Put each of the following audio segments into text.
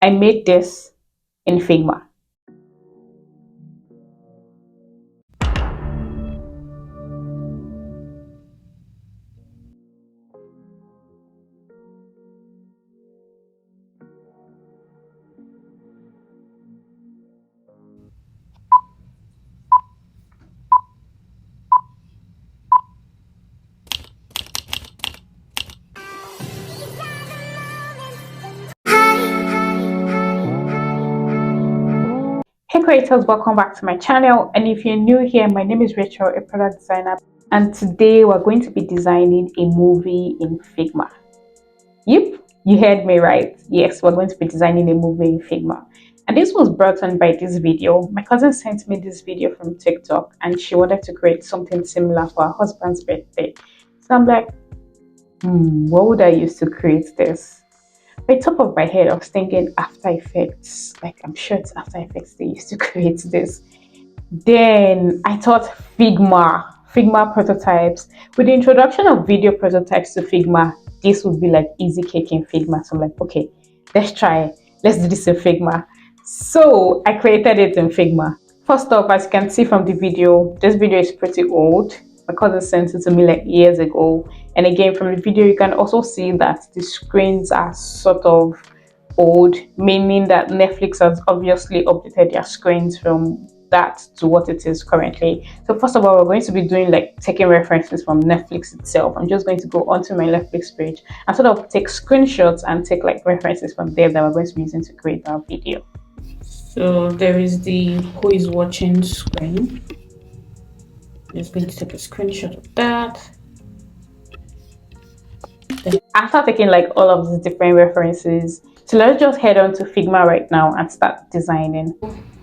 I made this in Figma. Hey creators, welcome back to my channel. And if you're new here, my name is Rachel, a product designer, and today we're going to be designing a movie in Figma. Yep, you heard me right. Yes, we're going to be designing a movie in Figma. And this was brought on by this video. My cousin sent me this video from TikTok and she wanted to create something similar for her husband's birthday. So I'm like, what would I use to create this? By top of my head, I was thinking After Effects. Like, I'm sure it's After Effects they used to create this. Then I thought Figma prototypes. With the introduction of video prototypes to Figma, this would be like easy cake in Figma. So I'm like, okay, let's try it. Let's do this in Figma. So I created it in Figma. First off, as you can see from the video, this video is pretty old. My cousin sent it to me like years ago. And again, from the video, you can also see that the screens are sort of old, meaning that Netflix has obviously updated their screens from that to what it is currently. So first of all, we're going to be doing like taking references from Netflix itself. I'm just going to go onto my Netflix page and sort of take screenshots and take like references from there that we're going to be using to create our video. So there is the who is watching screen. I'm just going to take a screenshot of that. Then after taking like all of these different references, so let's just head on to Figma right now and start designing.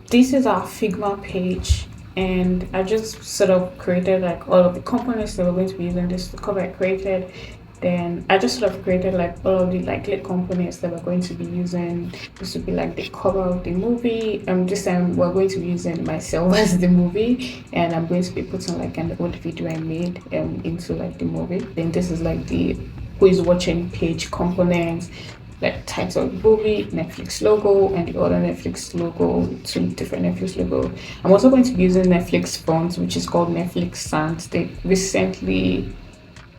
This is our Figma page, and I just sort of created like all of the components that we're going to be using. This is the cover I created. Then I just sort of created like all of the likely components that we're going to be using. This would be like the cover of the movie. This time we're going to be using myself as the movie, and I'm going to be putting like an old video I made into like the movie. Then this is like the who is watching page components, like title of the movie, Netflix logo, and the other Netflix logo, two different Netflix logo. I'm also going to be using Netflix font, which is called Netflix Sans. They recently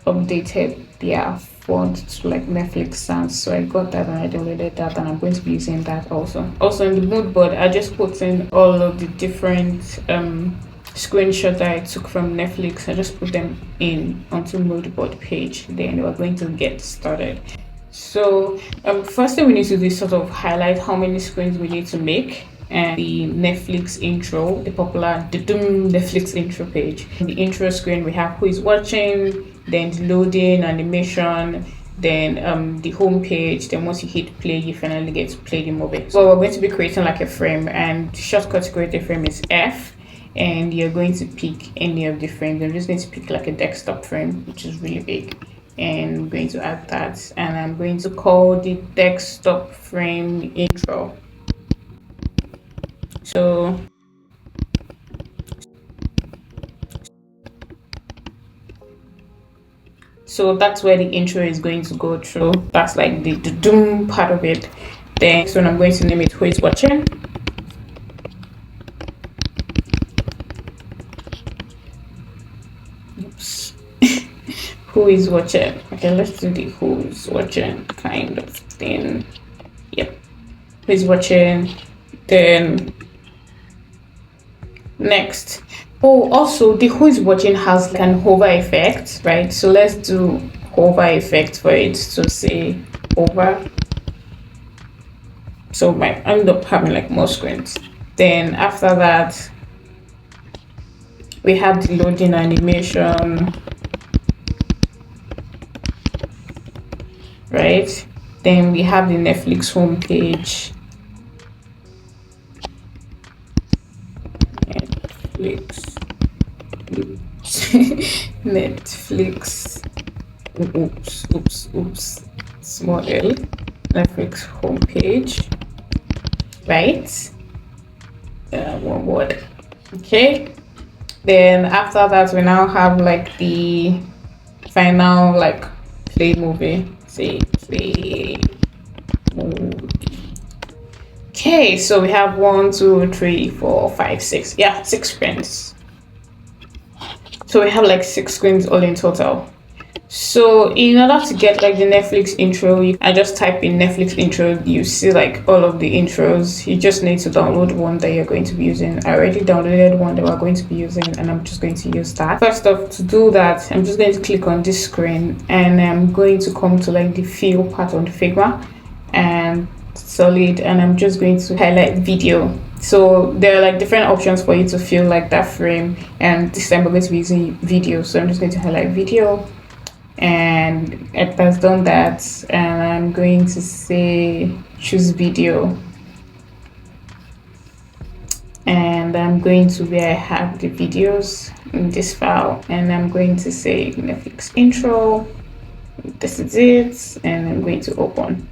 updated their font to like Netflix Sans, so I got that and I downloaded that, and I'm going to be using that also. Also in the mood board, I just put in all of the different screenshots that I took from Netflix. I just put them in onto mood board page. Then we're going to get started. So first thing we need to do is sort of highlight how many screens we need to make, and the Netflix intro, the popular Netflix intro page. In the intro screen, we have who is watching, then the loading animation, then the home page. Then once you hit play, you finally get to play the movie. So we're going to be creating like a frame, and the shortcut to create a frame is F. And you're going to pick any of the frames. I'm just going to pick like a desktop frame, which is really big, and I'm going to add that, and I'm going to call the desktop frame intro. So that's where the intro is going to go through. That's like the doom part of it. Then so I'm going to name it who is watching. Oops. Who is watching? Okay, let's do the who is watching kind of thing. Yep, who is watching. Then next, oh, also the who is watching has like an hover effect, right? So let's do hover effect for it to say hover, so I might end up having like more screens. Then after that, we have the loading animation, right? Then we have the Netflix homepage. Netflix oops small l Netflix homepage, right? One word. Okay, then after that we now have like the final like play movie, say play movie. Okay, so we have 1, 2, 3, 4, 5, 6. Yeah, 6 screens. So we have like 6 screens all in total. So in order to get like the Netflix intro, I just type in Netflix intro. You see like all of the intros. You just need to download one that you're going to be using. I already downloaded one that we're going to be using, and I'm just going to use that. First off, to do that, I'm just going to click on this screen, and I'm going to come to like the fill part on Figma and solid, and I'm just going to highlight video. So there are like different options for you to fill like that frame, and this time we're going to be using video, so I'm just going to highlight video, and it has done that, and I'm going to say choose video, and I'm going to where I have the videos in this file, and I'm going to say Netflix intro. This is it, and I'm going to open.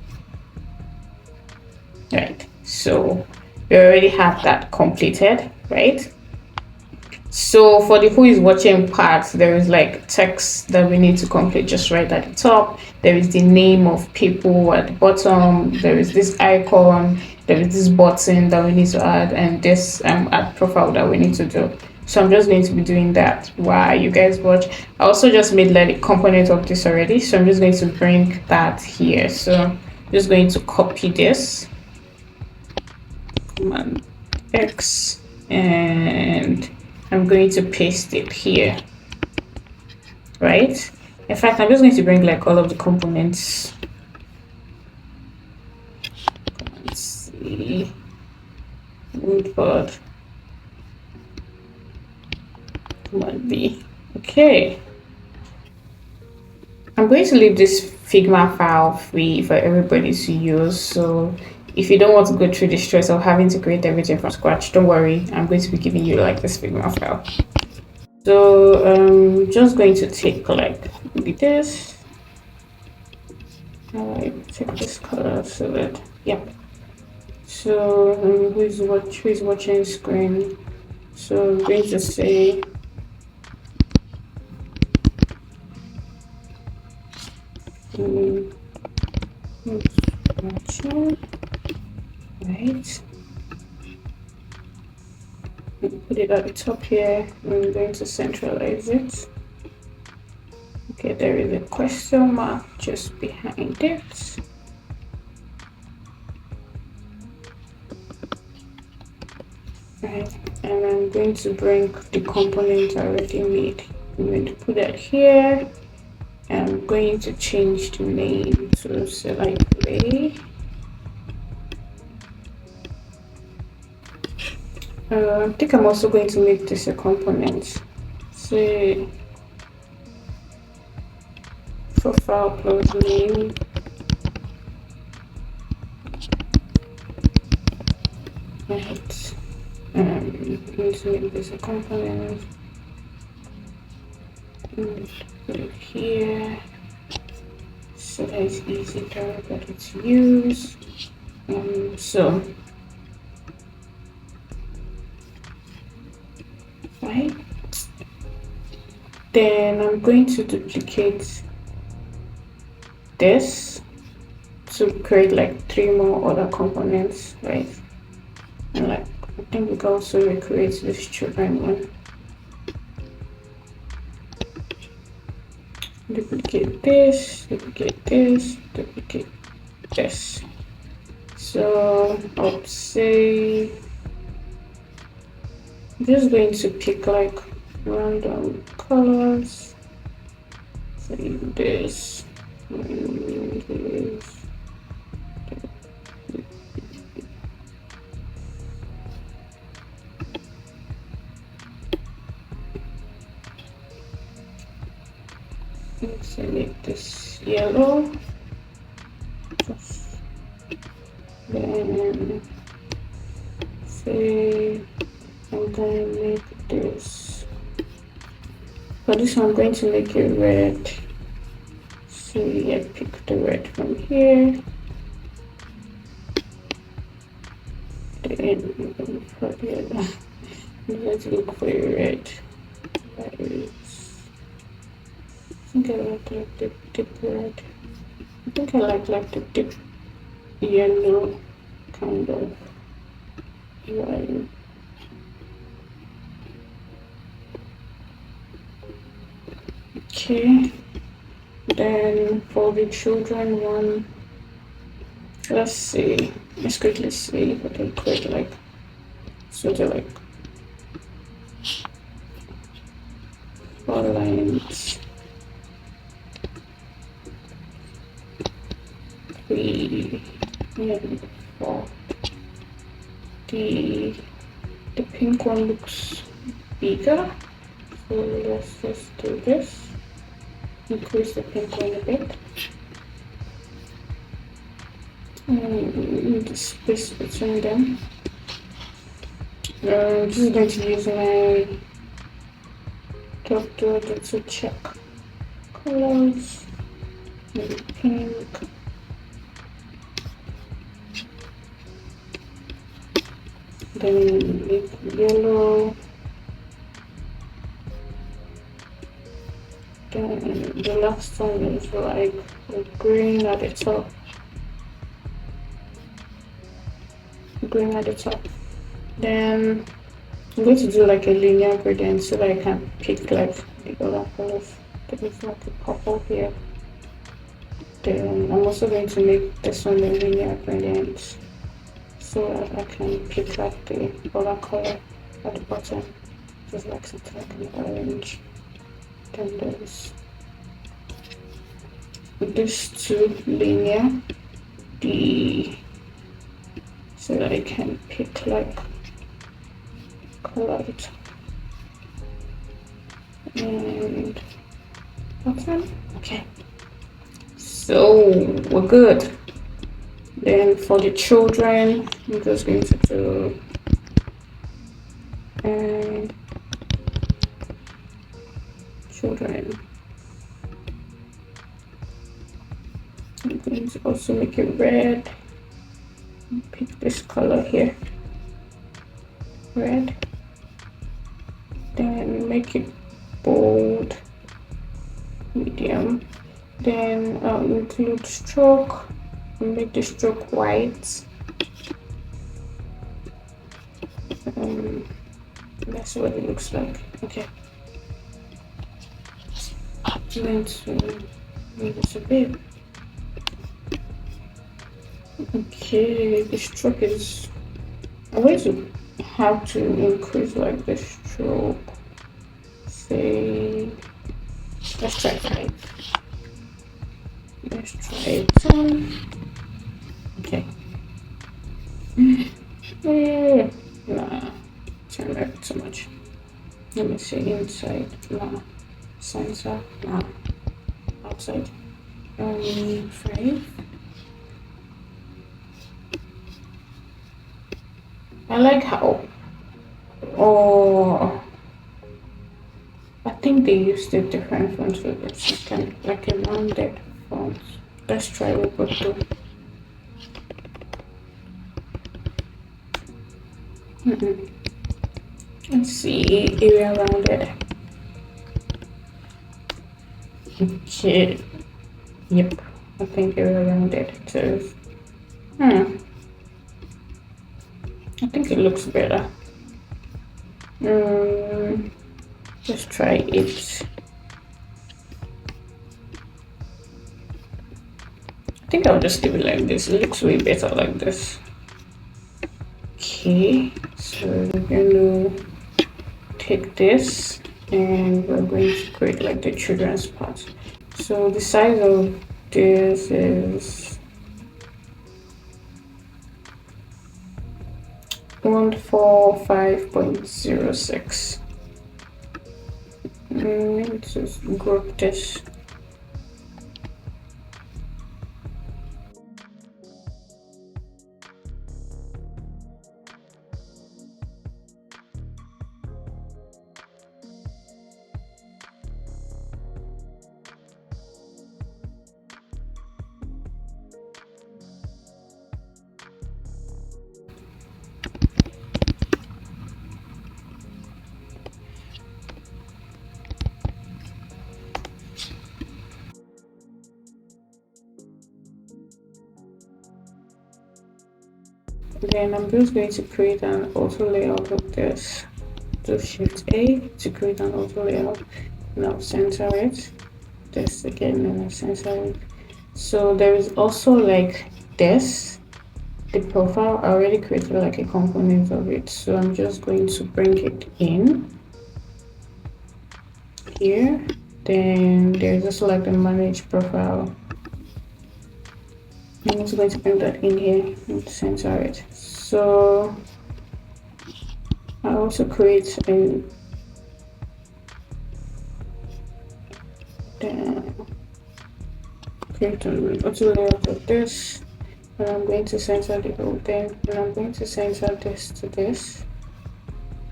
Right, so we already have that completed, right? So for the who is watching part, there is like text that we need to complete just right at the top. There is the name of people at the bottom. There is this icon. There is this button that we need to add, and this add profile that we need to do. So I'm just going to be doing that while you guys watch. I also just made like a component of this already, so I'm just going to bring that here. So I'm just going to copy this, Command X, and I'm going to paste it here, right? In fact, I'm just going to bring like all of the components. Let's see, Woodboard, Command B. Okay. I'm going to leave this Figma file free for everybody to use. So if you don't want to go through the stress of having to create everything from scratch, don't worry. I'm going to be giving you like this Figma file. So I'm just going to take like maybe this. Take this color so that So who is watching screen? So I'm going to say who's watching, right? Put it at the top here. I'm going to centralize it. Okay, there is a question mark just behind it. Right, and I'm going to bring the component I already made. I'm going to put that here. I'm going to change the name to select play. I think I'm also going to make this a component. Say profile plus name. Right. I'm going to make this a component. Put it here so that it's easy for everybody to use. So right, then I'm going to duplicate this to create like 3 more other components, right? And like I think we can also recreate this children one. Duplicate this, duplicate this, duplicate this. So I'll say I'm just going to pick like random colors. Say this, and this. Select this yellow, then say I'm going to make this, for this one I'm going to make it red. So yeah, pick the red from here, then for the other let's look for a red. I think I like the deep red. I think I like the deep yellow kind of. Right. Okay, then for the children one, let's see, let's quickly see what they create like. So they're like 4 lines, 3 and 4. The pink one looks bigger, so let's just do this. Increase the pink one a bit. And the space between them. I'm just going to use my dot dot to check colors. Maybe pink. Then make yellow. Then the last one is like green at the top. Green at the top. Then I'm going to do like a linear gradient so that I can pick like the other colors. There is like a purple here. Then I'm also going to make this one a linear gradient so that I can pick like the other color at the bottom. Just like something like an orange. Then there's this two linear, so that I can pick like color at the top. And bottom. Okay. So we're good. Then for the children, I'm just going to do and children. I'm going to also make it red. Pick this color here, red. Then make it bold, medium. Then I'll include stroke. Make the stroke white. That's what it looks like. Okay. I'm going to move this a bit. Okay, the stroke is. I'm going to have to increase like the stroke. Say, let's try 5. Let's try 10. Okay. Nah, turn back too much. Let me see inside. Nah, sensor. Nah, outside. 5. I like how. Oh, I think they used a different font for this. Kind of like a rounded font. Let's try what we do. Let's see, area rounded. Okay. Yep, I think area rounded too. I think it looks better. Let's try it. I think I'll just leave it like this. It looks way better like this. Okay, so we're going to take this and we're going to create like the children's part. So the size of this is 145.06. Let's just group this. Then I'm just going to create an auto layout of this. Do Shift A to create an auto layout. Now center it. This again, and I center it. So there is also like this. The profile I already created like a component of it, so I'm just going to bring it in here. Then there's also like the manage profile. I'm also going to bring that in here and center it. So I also create a create an auto layout of this, and I'm going to center the whole thing, and I'm going to center this to this,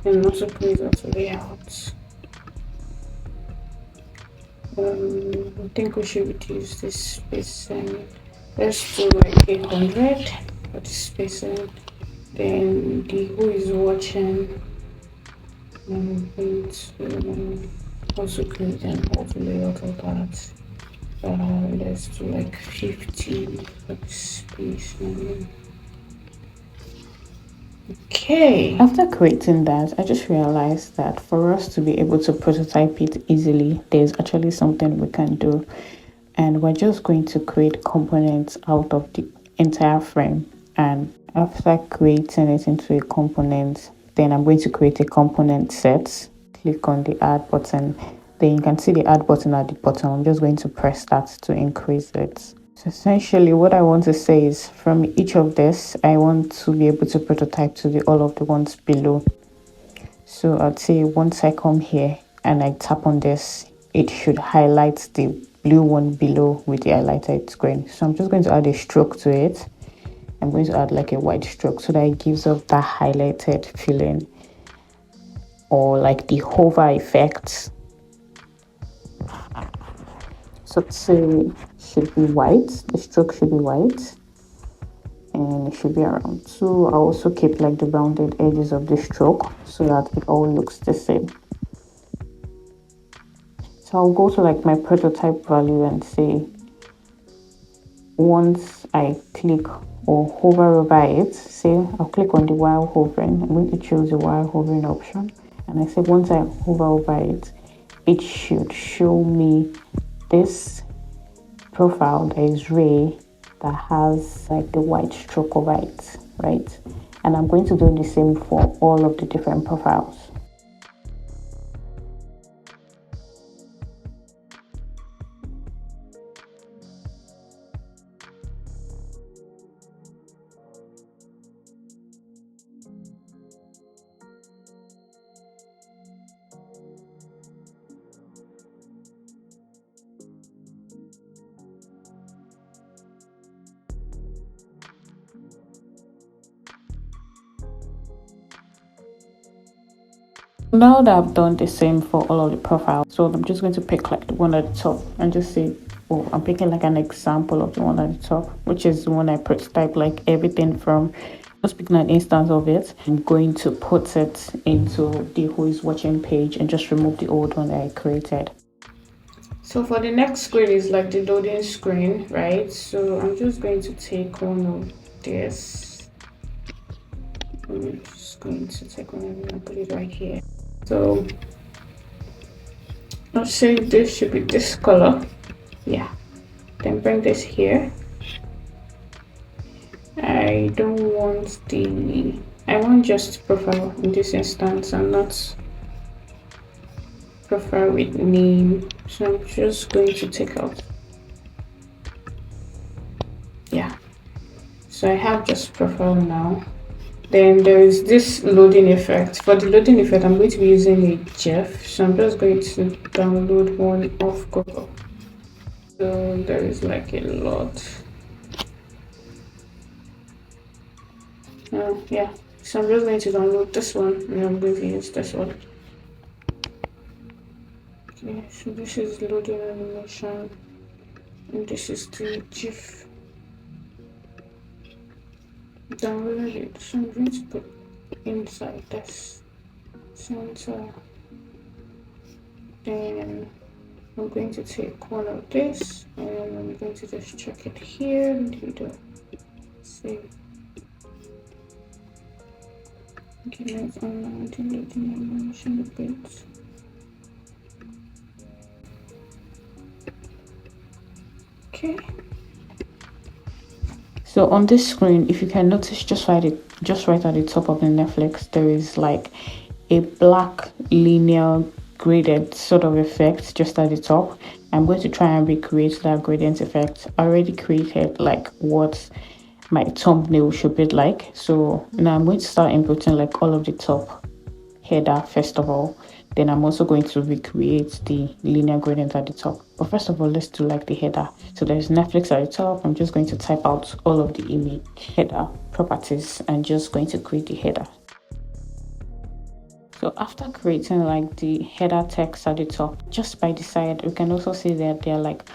and also create auto layouts. I think we should reduce this spacing. Let's do like 800 for the spacing. Then the who is watching, I'm going to also create an auto layout of that. Let's do like 50 for the spacing. Okay. After creating that, I just realized that for us to be able to prototype it easily, there's actually something we can do. And we're just going to create components out of the entire frame. And after creating it into a component, then I'm going to create a component set. Click on the add button. Then you can see the add button at the bottom. I'm just going to press that to increase it. So essentially what I want to say is from each of this, I want to be able to prototype to all of the ones below. So I'd say once I come here and I tap on this, it should highlight the blue one below with the highlighted screen. So I'm just going to add a stroke to it. I'm going to add like a white stroke so that it gives off that highlighted feeling, or like the hover effect. So it should be white, the stroke should be white, and it should be around 2. I'll also keep like the rounded edges of the stroke so that it all looks the same. So I'll go to like my prototype value and say, once I click or hover over it, say I'll click on the while hovering. I'm going to choose the while hovering option, and I say once I hover over it, it should show me this profile that is Ray that has like the white stroke over it, right? And I'm going to do the same for all of the different profiles. Now that I've done the same for all of the profiles, so I'm just going to pick like the one at the top and just say, oh, I'm picking like an example of the one at the top, which is the one I prototype like everything from. Just picking an instance of it. I'm going to put it into the who is watching page and just remove the old one that I created. So for the next screen is like the loading screen, right? So I'm just going to take one of this. I'm just going to take one of them and put it right here. So let's say this should be this color. Yeah. Then bring this here. I don't want I want just profile in this instance and not profile with name. So I'm just going to take out. Yeah. So I have just profile now. Then there is this loading effect. For the loading effect, I'm going to be using a GIF. So I'm just going to download one of Google. So there is like a lot. Yeah. So I'm just going to download this one and I'm going to use this one. Okay, so this is loading animation and this is the GIF. Downloaded it. So I'm going to put inside this center. Then I'm going to take one of this and I'm going to just check it here and do the save. Okay, let's delete the animation a bit. Okay. So on this screen, if you can notice, just right at the top of the Netflix, there is like a black linear gradient sort of effect just at the top. I'm going to try and recreate that gradient effect. I already created like what my thumbnail should be like. So now I'm going to start inputting like all of the top header first of all. Then I'm also going to recreate the linear gradient at the top. But first of all, let's do like the header. So there's Netflix at the top. I'm just going to type out all of the image header properties and just going to create the header. So after creating like the header text at the top, just by the side, we can also see that they're like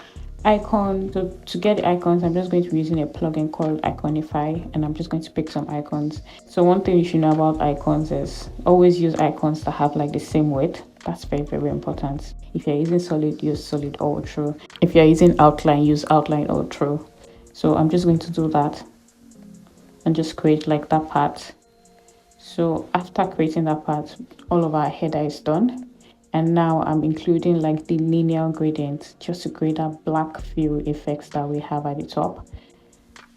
icons. So to get the icons, I'm just going to be using a plugin called Iconify, and I'm just going to pick some icons. So one thing you should know about icons is always use icons that have like the same width. That's very, very important. If you're using solid, use solid all through. If you're using outline, use outline all through. So I'm just going to do that and just create like that part. So after creating that part, all of our header is done. And now I'm including like the linear gradient just to create that black fill effects that we have at the top.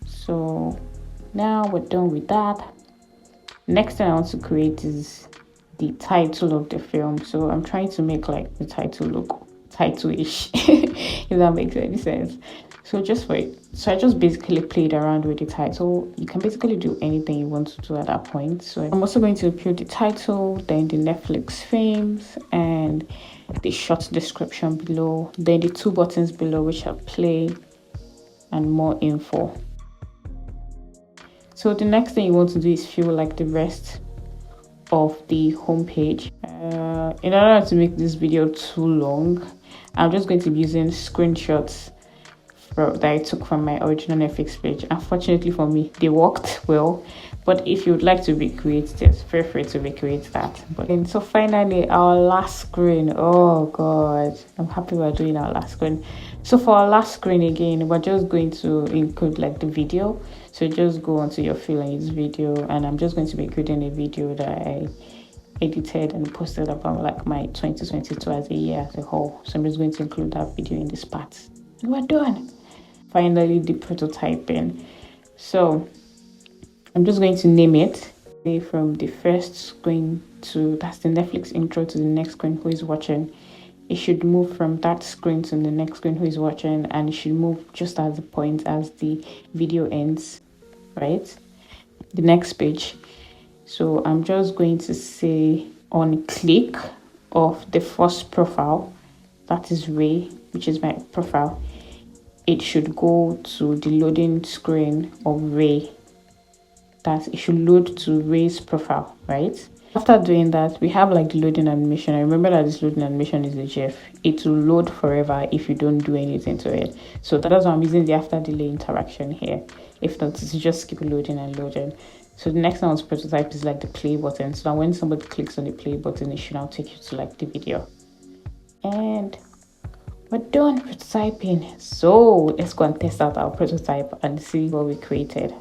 So now we're done with that. Next thing I want to create is the title of the film. So I'm trying to make like the title look title-ish, if that makes any sense. So just wait. So I just basically played around with the title. You can basically do anything you want to do at that point. So I'm also going to put the title, then the Netflix themes, and the short description below, then the two buttons below which are play and more info. So the next thing you want to do is fill like the rest of the homepage. In order to make this video too long, I'm just going to be using screenshots that I took from my original Netflix page. Unfortunately for me, they worked well, but if you would like to recreate this, feel free to recreate that. And so finally, our last screen. Oh god, I'm happy we're doing our last screen. So for our last screen again, we're just going to include like the video. So just go onto your fill and use video, and I'm just going to be including a video that I edited and posted about like my 2022 as a year as a whole. So I'm just going to include that video in this part. And we're done. Finally, the prototyping. So I'm just going to name it from the first screen to that's the Netflix intro to the next screen who is watching. It should move from that screen to the next screen who is watching, and it should move just at the point as the video ends, right? The next page. So I'm just going to say on click of the first profile, that is Ray, which is my profile, it should go to the loading screen of Ray. That it should load to Ray's profile, right? After doing that, we have like the loading animation. I remember that this loading animation is a GIF. It will load forever if you don't do anything to it. So that's why I'm using the after delay interaction here. If not, it's just keep loading and loading. So the next one on prototype is like the play button. So now when somebody clicks on the play button, it should now take you to like the video. And we're done prototyping. So let's go and test out our prototype and see what we created.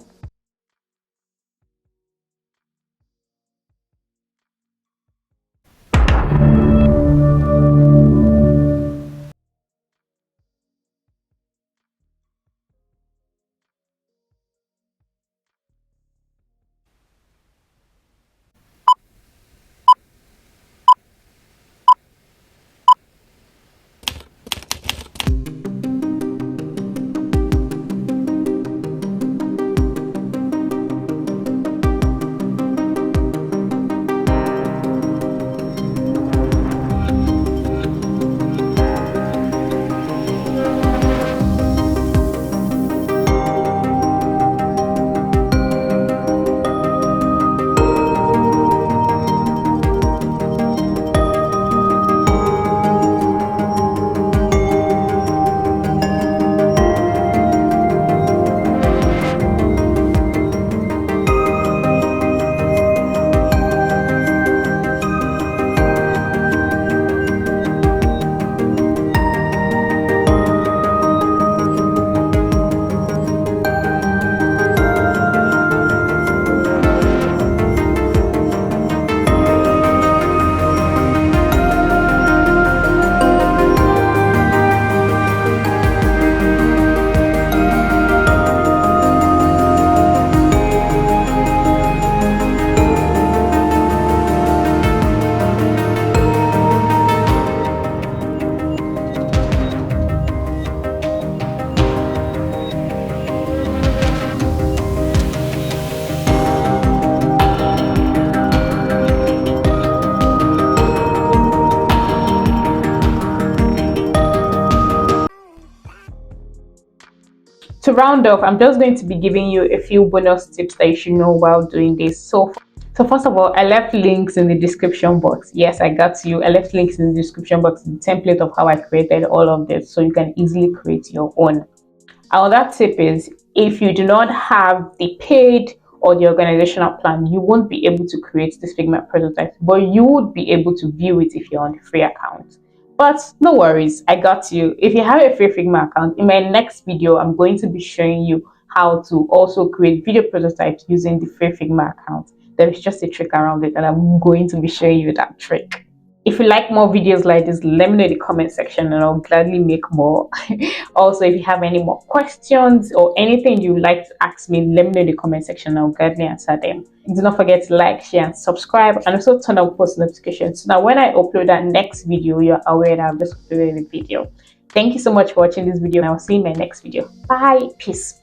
round off, I'm just going to be giving you a few bonus tips that you should know while doing this. So first of all, I left links in the description box. Yes, I got you. I left links in the description box, the template of how I created all of this, so you can easily create your own. Another tip is, if you do not have the paid or the organizational plan, you won't be able to create this Figma prototype, but you would be able to view it if you're on the free account. But no worries, I got you. If you have a free Figma account, in my next video, I'm going to be showing you how to also create video prototypes using the free Figma account. There is just a trick around it, and I'm going to be showing you that trick. If you like more videos like this, let me know in the comment section and I'll gladly make more. Also, if you have any more questions or anything you'd like to ask me, let me know in the comment section and I'll gladly answer them. Do not forget to like, share, and subscribe, and also turn on post notifications. So now when I upload that next video, you're aware that I've just uploaded a video. Thank you so much for watching this video, and I'll see you in my next video. Bye. Peace.